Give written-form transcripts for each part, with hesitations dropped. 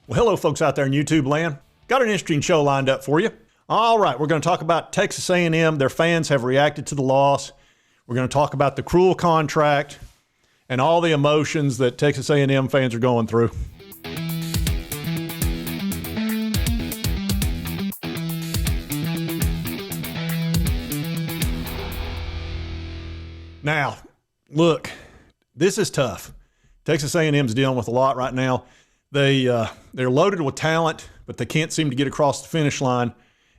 Well, hello, folks out there in YouTube land. Got an interesting show lined up for you. All right, we're going to talk about Texas A&M. Their fans have reacted to the loss. We're going to talk about the cruel contract and all the emotions that Texas A&M fans are going through. Now, look, this is tough. Texas A&M's dealing with a lot right now. They're loaded with talent, but they can't seem to get across the finish line.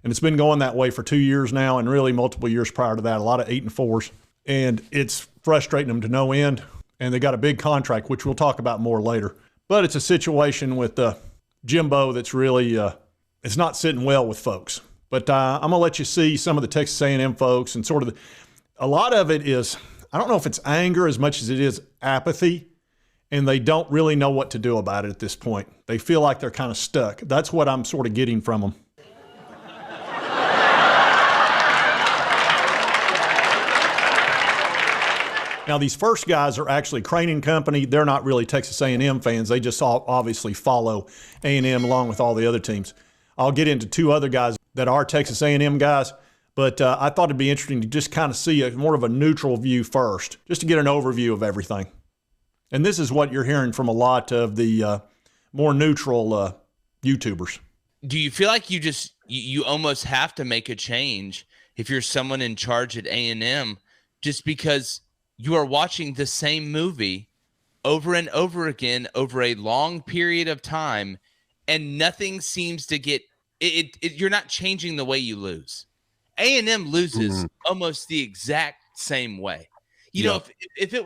And it's been going that way for 2 years now, and really multiple years prior to that, a lot of 8-4s. And it's frustrating them to no end. And they got a big contract, which we'll talk about more later. But it's a situation with Jimbo that's really it's not sitting well with folks. But I'm going to let you see some of the Texas A&M folks, and sort of a lot of it is, I don't know if it's anger as much as it is apathy. And they don't really know what to do about it at this point. They feel like they're kind of stuck. That's what I'm sort of getting from them. Now, these first guys are actually Crane & Company. They're not really Texas A&M fans. They just obviously follow A&M along with all the other teams. I'll get into two other guys that are Texas A&M guys, but I thought it'd be interesting to just kind of see more of a neutral view first, just to get an overview of everything. And this is what you're hearing from a lot of the more neutral YouTubers. Do you feel like you almost have to make a change if you're someone in charge at A&M, just because you are watching the same movie over and over again over a long period of time, and nothing seems to get it? You're not changing the way you lose. A&M loses almost the exact same way. You know, if it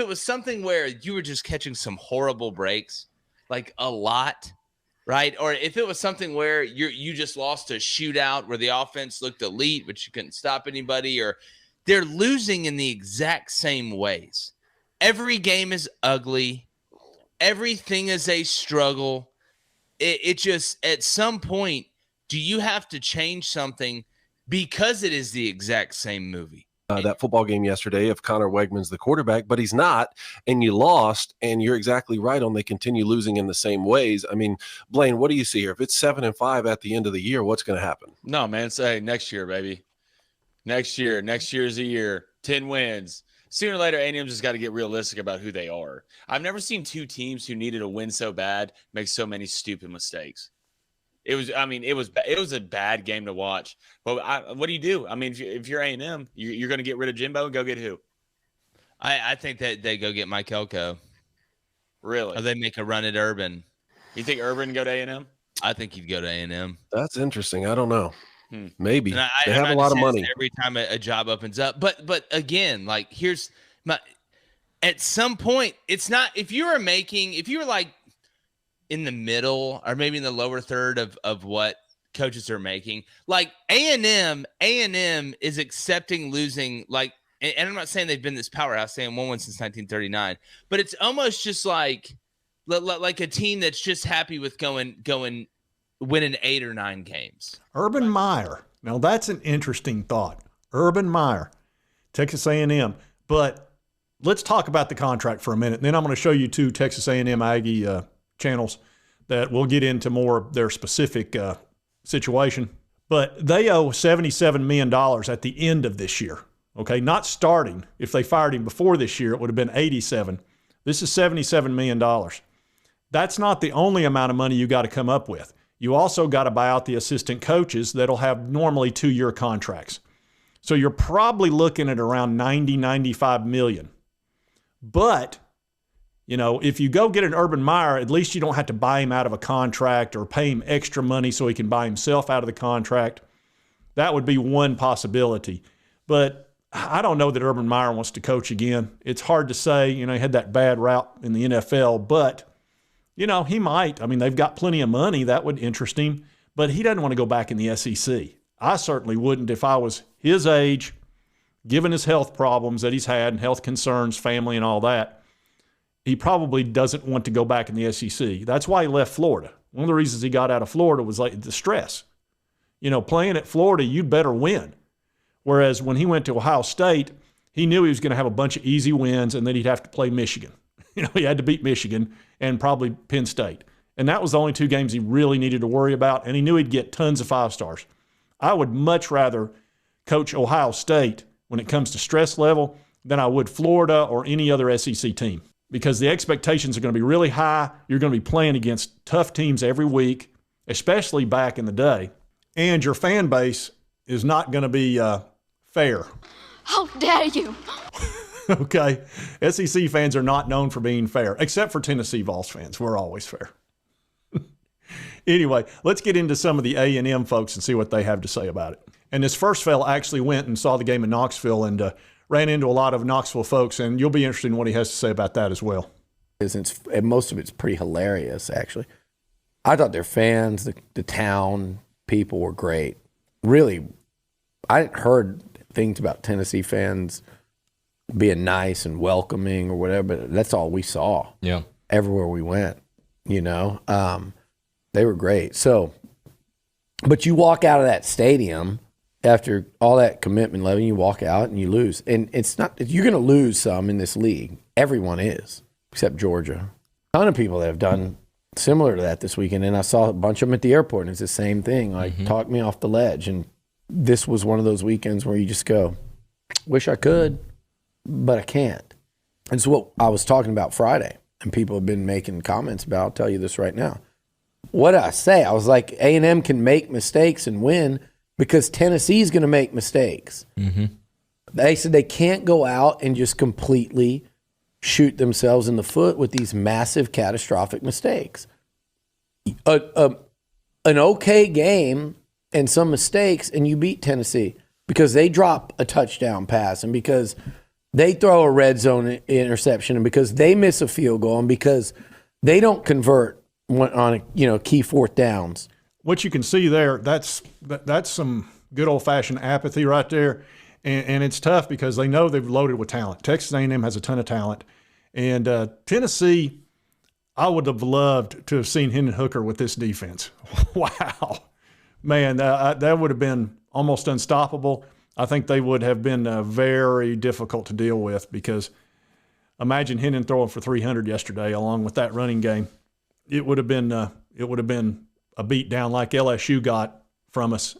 was something where you were just catching some horrible breaks, like a lot, right? Or if it was something where you just lost a shootout where the offense looked elite, but you couldn't stop anybody, or they're losing in the exact same ways. Every game is ugly. Everything is a struggle. It just, at some point, do you have to change something because it is the exact same movie? That football game yesterday, if Connor Wegman's the quarterback, but he's not, and you lost, and you're exactly right on they continue losing in the same ways. I mean, Blaine, what do you see here? If it's 7-5 at the end of the year, what's going to happen? No, man, say next year, baby. Next year's the year. 10 wins. Sooner or later, A&M just got to get realistic about who they are. I've never seen two teams who needed a win so bad make so many stupid mistakes. It was a bad game to watch. But what do you do? I mean, if you're A&M, you're going to get rid of Jimbo and go get who? I think that they go get Mike Elko. Really? Or they make a run at Urban. You think Urban go to A&M? I think he'd go to A&M. That's interesting. I don't know. Maybe. They have a lot of money. Every time a job opens up. But again, like, here's my – at some point, it's not – if you were like – in the middle or maybe in the lower third of what coaches are making, like A&M is accepting losing, like, and I'm not saying they've been this powerhouse, saying won since 1939, but it's almost just like a team that's just happy with winning 8 or 9 games. Urban Meyer. Now that's an interesting thought. Urban Meyer, Texas A&M. But let's talk about the contract for a minute. And then I'm going to show you two Texas A&M Aggie channels that will get into more of their specific situation. But they owe $77 million at the end of this year, okay? Not starting. If they fired him before this year, it would have been 87. This is $77 million. That's not the only amount of money you got to come up with. You also got to buy out the assistant coaches that'll have normally 2-year contracts. So you're probably looking at around 95 million. But you know, if you go get an Urban Meyer, at least you don't have to buy him out of a contract or pay him extra money so he can buy himself out of the contract. That would be one possibility. But I don't know that Urban Meyer wants to coach again. It's hard to say. You know, he had that bad route in the NFL, but, you know, he might. I mean, they've got plenty of money. That would interest him. But he doesn't want to go back in the SEC. I certainly wouldn't if I was his age, given his health problems that he's had and health concerns, family and all that. He probably doesn't want to go back in the SEC. That's why he left Florida. One of the reasons he got out of Florida was like the stress. You know, playing at Florida, you'd better win. Whereas when he went to Ohio State, he knew he was going to have a bunch of easy wins and then he'd have to play Michigan. You know, he had to beat Michigan and probably Penn State. And that was the only 2 games he really needed to worry about, and he knew he'd get tons of 5 stars. I would much rather coach Ohio State when it comes to stress level than I would Florida or any other SEC team, because the expectations are going to be really high. You're going to be playing against tough teams every week, especially back in the day. And your fan base is not going to be fair. How dare you? Okay? SEC fans are not known for being fair, except for Tennessee Vols fans. We're always fair. Anyway, let's get into some of the A&M folks and see what they have to say about it. And this first fella actually went and saw the game in Knoxville and ran into a lot of Knoxville folks, and you'll be interested in what he has to say about that as well. And most of it's pretty hilarious, actually. I thought their fans, the town people were great. Really, I heard things about Tennessee fans being nice and welcoming or whatever, but that's all we saw. Yeah. Everywhere we went, you know. They were great. So, but you walk out of that stadium after all that commitment level, you walk out and you lose. And it's not, you're going to lose some in this league. Everyone is, except Georgia. A ton of people that have done similar to that this weekend. And I saw a bunch of them at the airport, and it's the same thing. Like, talk me off the ledge. And this was one of those weekends where you just go, wish I could, but I can't. And so what I was talking about Friday, and people have been making comments about, I'll tell you this right now. What did I say? I was like, A&M can make mistakes and win because Tennessee's going to make mistakes. Mm-hmm. They said they can't go out and just completely shoot themselves in the foot with these massive catastrophic mistakes. An okay game and some mistakes, and you beat Tennessee because they drop a touchdown pass and because they throw a red zone interception and because they miss a field goal and because they don't convert on key 4th downs. What you can see there, that's some good old-fashioned apathy right there, and it's tough because they know they've loaded with talent. Texas A&M has a ton of talent, and Tennessee, I would have loved to have seen Hendon Hooker with this defense. Wow. Man, that would have been almost unstoppable. I think they would have been very difficult to deal with because imagine Hendon throwing for 300 yesterday along with that running game. It would have been a beat down like LSU got from us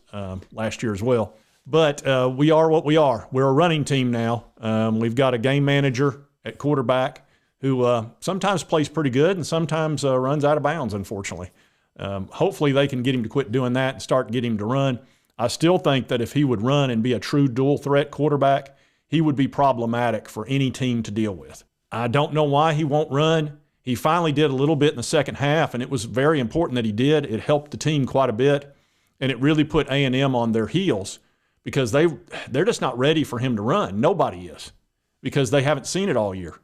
last year as well. But we are what we are. We're a running team now. We've got a game manager at quarterback who sometimes plays pretty good and sometimes runs out of bounds, unfortunately. Hopefully they can get him to quit doing that and start getting him to run. I still think that if he would run and be a true dual threat quarterback, he would be problematic for any team to deal with. I don't know why he won't run. He finally did a little bit in the second half, and it was very important that he did. It helped the team quite a bit, and it really put A&M on their heels because they're just not ready for him to run. Nobody is because they haven't seen it all year,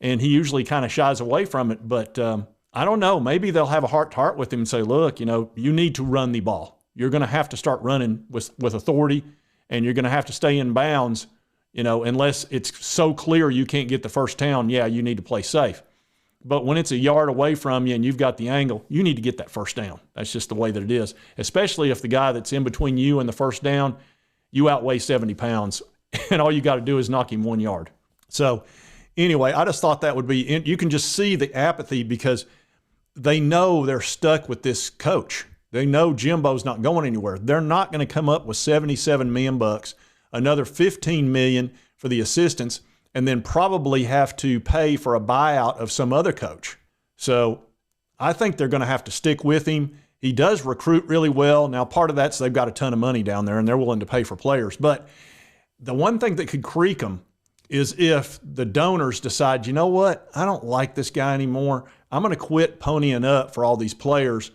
and he usually kind of shies away from it. But I don't know. Maybe they'll have a heart-to-heart with him and say, look, you need to run the ball. You're going to have to start running with authority, and you're going to have to stay in bounds, unless it's so clear you can't get the first down. Yeah, you need to play safe. But when it's a yard away from you and you've got the angle, you need to get that first down. That's just the way that it is, especially if the guy that's in between you and the first down, you outweigh 70 pounds, and all you got to do is knock him 1 yard. So anyway, I just thought that would be – you can just see the apathy because they know they're stuck with this coach. They know Jimbo's not going anywhere. They're not going to come up with $77 million, another $15 million for the assistants, and then probably have to pay for a buyout of some other coach. So I think they're going to have to stick with him. He does recruit really well. Now, part of that's they've got a ton of money down there, and they're willing to pay for players. But the one thing that could creak them is if the donors decide, you know what, I don't like this guy anymore. I'm going to quit ponying up for all these players,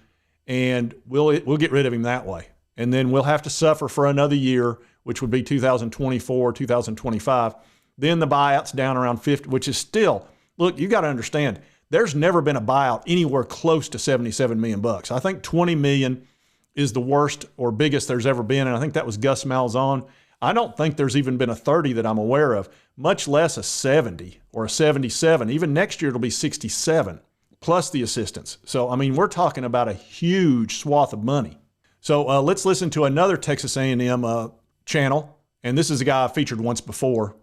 and we'll get rid of him that way. And then we'll have to suffer for another year, which would be 2024, 2025. Then the buyout's down around 50, which is still, look, you got to understand, there's never been a buyout anywhere close to $77 million. I think $20 million is the worst or biggest there's ever been, and I think that was Gus Malzahn. I don't think there's even been a 30 that I'm aware of, much less a 70 or a 77. Even next year it'll be 67, plus the assistants. So, I mean, we're talking about a huge swath of money. So let's listen to another Texas A&M channel, and this is a guy I featured once before.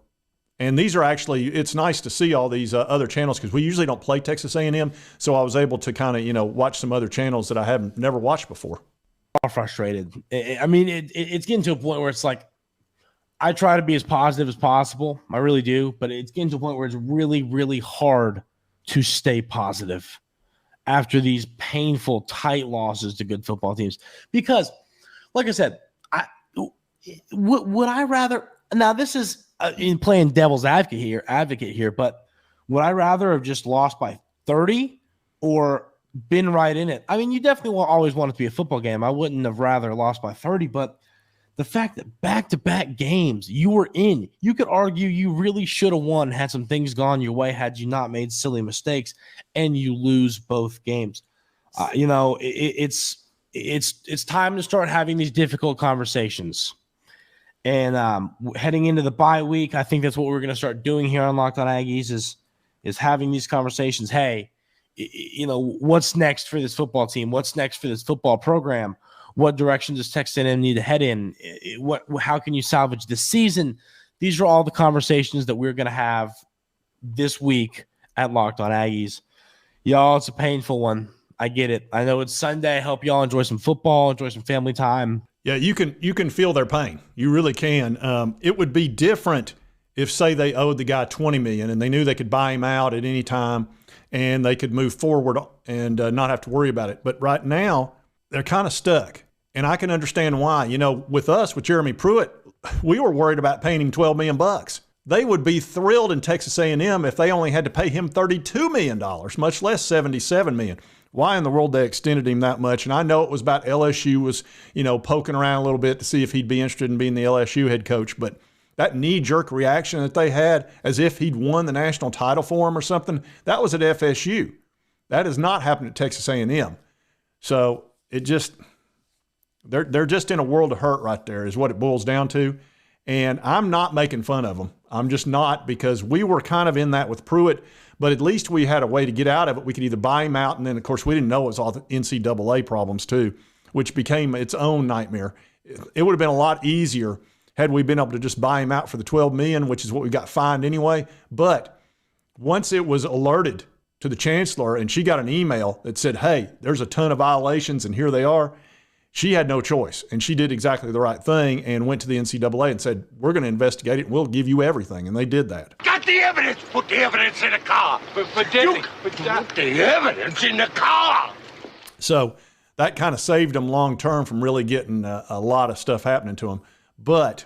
And these are actually, it's nice to see all these other channels because we usually don't play Texas A&M. So I was able to kind of, watch some other channels that I haven't never watched before. All frustrated. I mean, it's getting to a point where it's like, I try to be as positive as possible. I really do. But it's getting to a point where it's really, really hard to stay positive after these painful, tight losses to good football teams. Because, like I said, would I rather – now this is in playing devil's advocate here, but would I rather have just lost by 30 or been right in it? I mean, you definitely always want it to be a football game. I wouldn't have rather lost by 30, but the fact that back-to-back games you were in, you could argue you really should have won had some things gone your way, had you not made silly mistakes, and you lose both games. It's time to start having these difficult conversations. And heading into the bye week, I think that's what we're going to start doing here on Locked On Aggies is having these conversations. Hey, what's next for this football team? What's next for this football program? What direction does Texas A&M need to head in? How can you salvage this season? These are all the conversations that we're going to have this week at Locked On Aggies. Y'all, it's a painful one. I get it. I know it's Sunday. I hope y'all enjoy some football, enjoy some family time. Yeah, you can feel their pain. You really can. It would be different if, say, they owed the guy $20 million and they knew they could buy him out at any time and they could move forward and not have to worry about it. But right now, they're kind of stuck. And I can understand why. With us, with Jeremy Pruitt, we were worried about paying him $12 million. They would be thrilled in Texas A&M if they only had to pay him $32 million, much less $77 million. Why in the world they extended him that much? And I know it was about LSU was, poking around a little bit to see if he'd be interested in being the LSU head coach. But that knee-jerk reaction that they had as if he'd won the national title for him or something, that was at FSU. That has not happened at Texas A&M. So it just – they're just in a world of hurt right there is what it boils down to. And I'm not making fun of them. I'm just not, because we were kind of in that with Pruitt, but at least we had a way to get out of it. We could either buy him out, and then, of course, we didn't know it was all the NCAA problems too, which became its own nightmare. It would have been a lot easier had we been able to just buy him out for the $12 million, which is what we got fined anyway. But once it was alerted to the chancellor and she got an email that said, hey, there's a ton of violations and here they are, she had no choice. And she did exactly the right thing and went to the NCAA and said, we're going to investigate it and we'll give you everything. And they did that. Got the evidence. Put the evidence in the car. But put the evidence in the car. So that kind of saved them long term from really getting a lot of stuff happening to them. But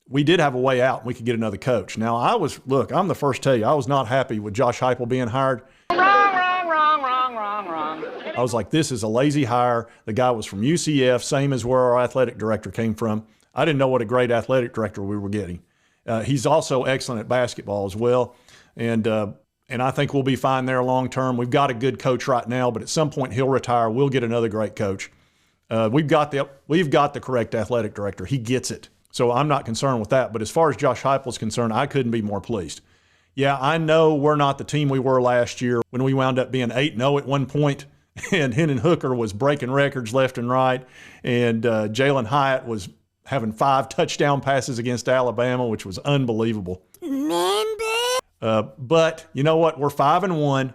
we did have a way out. We could get another coach. Now, I'm the first to tell you, I was not happy with Josh Heupel being hired. I was like, this is a lazy hire. The guy was from UCF, same as where our athletic director came from. I didn't know what a great athletic director we were getting. He's also excellent at basketball as well. And I think we'll be fine there long term. We've got a good coach right now, but at some point he'll retire. We'll get another great coach. We've got the correct athletic director. He gets it. So I'm not concerned with that. But as far as Josh Heupel is concerned, I couldn't be more pleased. Yeah, I know we're not the team we were last year when we wound up being 8-0 at one point. And Hendon Hooker was breaking records left and right. And Jalen Hyatt was having 5 touchdown passes against Alabama, which was unbelievable. But you know what? We're 5-1.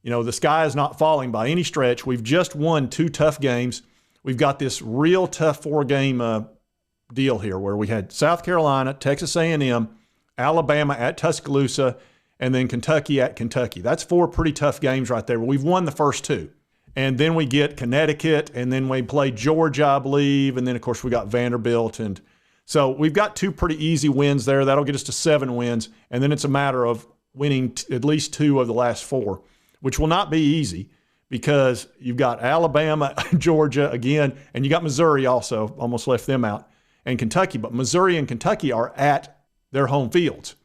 The sky is not falling by any stretch. We've just won 2 tough games. We've got this real tough 4-game deal here where we had South Carolina, Texas A&M, Alabama at Tuscaloosa, and then Kentucky at Kentucky. That's 4 pretty tough games right there. We've won the first 2. And then we get Connecticut, and then we play Georgia, I believe. And then, of course, we got Vanderbilt. And so we've got 2 pretty easy wins there. That'll get us to 7 wins. And then it's a matter of winning at least 2 of the last 4, which will not be easy because you've got Alabama, Georgia again, and you got Missouri also, almost left them out, and Kentucky. But Missouri and Kentucky are at their home fields.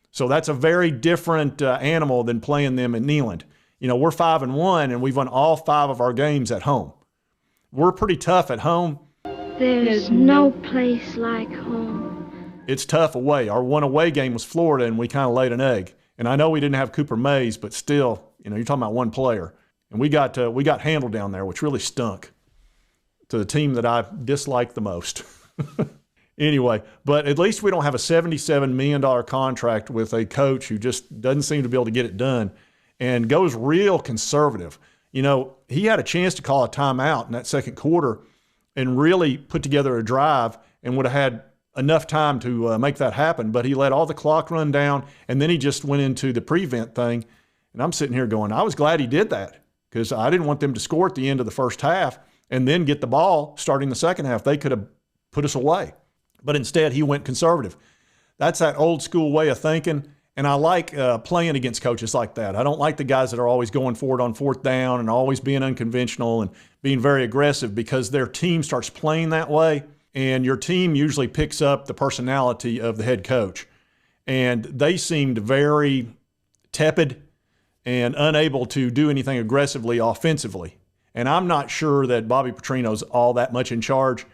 So that's a very different animal than playing them in Neyland. We're 5-1, and we've won all 5 of our games at home. We're pretty tough at home. There's no place like home. It's tough away. Our one away game was Florida, and we kind of laid an egg. And I know we didn't have Cooper Mays, but still, you're talking about one player. And we got handled down there, which really stunk to the team that I disliked the most. Anyway, but at least we don't have a $77 million contract with a coach who just doesn't seem to be able to get it done and goes real conservative. You know, he had a chance to call a timeout in that second quarter and really put together a drive and would have had enough time to make that happen, but he let all the clock run down, and then he just went into the prevent thing. And I'm sitting here going, I was glad he did that because I didn't want them to score at the end of the first half and then get the ball starting the second half. They could have put us away. But instead, he went conservative. That's that old school way of thinking, and I like playing against coaches like that. I don't like the guys that are always going for it on fourth down and always being unconventional and being very aggressive, because their team starts playing that way, and your team usually picks up the personality of the head coach. And they seemed very tepid and unable to do anything aggressively offensively. And I'm not sure that Bobby Petrino's all that much in charge.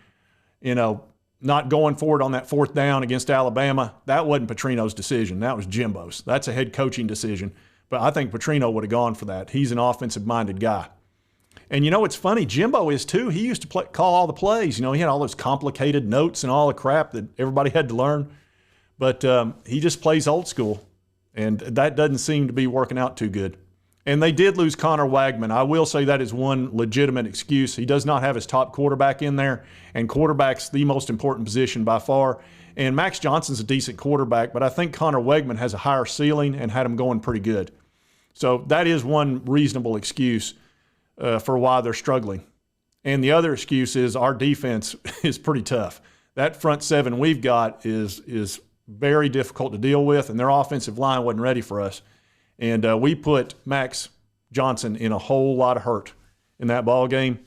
You know, not going forward on that fourth down against Alabama, that wasn't Petrino's decision. That was Jimbo's. That's a head coaching decision. But I think Petrino would have gone for that. He's an offensive-minded guy. And you know what's funny? Jimbo is too. He used to call all the plays. You know, he had all those complicated notes and all the crap that everybody had to learn. But he just plays old school, and that doesn't seem to be working out too good. And they did lose Connor Wagman. I will say that is one legitimate excuse. He does not have his top quarterback in there, and quarterback's the most important position by far. And Max Johnson's a decent quarterback, but I think Connor Wagman has a higher ceiling and had him going pretty good. So that is one reasonable excuse for why they're struggling. And the other excuse is our defense is pretty tough. That front seven we've got is very difficult to deal with, and their offensive line wasn't ready for us. And we put Max Johnson in a whole lot of hurt in that ball game,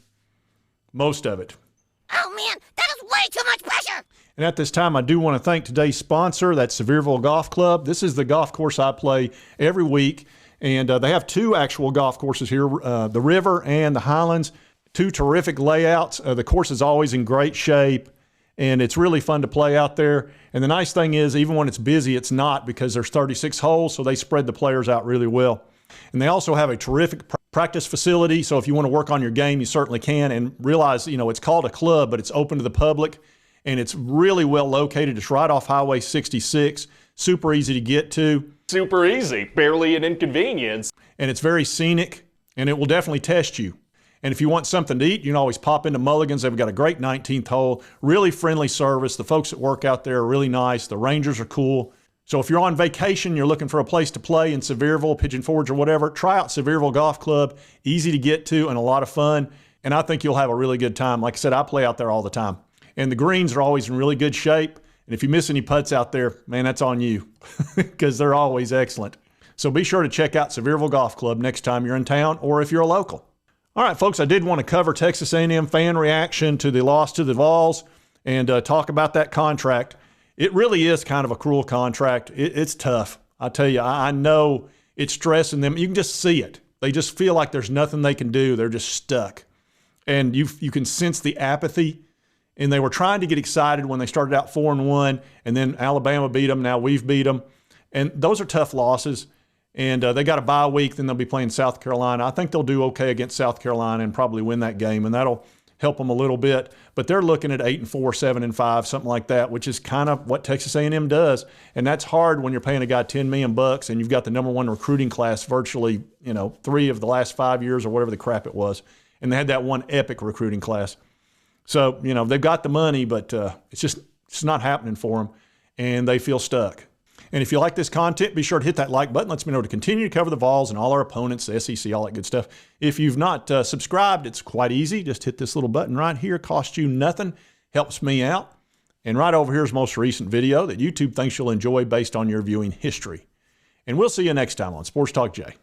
most of it. Oh, man, that is way too much pressure. And at this time, I do want to thank today's sponsor, that's Sevierville Golf Club. This is the golf course I play every week, and they have two actual golf courses here, the River and the Highlands, two terrific layouts. The course is always in great shape, and it's really fun to play out there. And the nice thing is, even when it's busy, it's not, because there's 36 holes, so they spread the players out really well. And they also have a terrific practice facility, so if you want to work on your game, you certainly can. And realize, you know, it's called a club, but it's open to the public, and it's really well located. It's right off Highway 66, super easy to get to. Super easy, barely an inconvenience. And it's very scenic, and it will definitely test you. And if you want something to eat, you can always pop into Mulligan's. They've got a great 19th hole, really friendly service. The folks that work out there are really nice. The Rangers are cool. So if you're on vacation, you're looking for a place to play in Sevierville, Pigeon Forge, or whatever, try out Sevierville Golf Club. Easy to get to and a lot of fun. And I think you'll have a really good time. Like I said, I play out there all the time. And the greens are always in really good shape. And if you miss any putts out there, man, that's on you, because they're always excellent. So be sure to check out Sevierville Golf Club next time you're in town, or if you're a local. All right, folks, I did want to cover Texas A&M fan reaction to the loss to the Vols and talk about that contract. It really is kind of a cruel contract. It's tough. I tell you, I know it's stressing them. You can just see it. They just feel like there's nothing they can do. They're just stuck. And you can sense the apathy. And they were trying to get excited when they started out 4-1, and then Alabama beat them. Now we've beat them. And those are tough losses. And they got a bye week, then they'll be playing South Carolina. I think they'll do okay against South Carolina and probably win that game, and that'll help them a little bit. But they're looking at 8-4, 7-5, something like that, which is kind of what Texas A&M does. And that's hard when you're paying a guy $10 million and you've got the number one recruiting class virtually, 3 of the last 5 years or whatever the crap it was. And they had that one epic recruiting class. So, they've got the money, but it's not happening for them, and they feel stuck. And if you like this content, be sure to hit that like button. Lets me know to continue to cover the Vols and all our opponents, the SEC, all that good stuff. If you've not subscribed, it's quite easy. Just hit this little button right here. Costs you nothing. Helps me out. And right over here is most recent video that YouTube thinks you'll enjoy based on your viewing history. And we'll see you next time on Sports Talk Jay.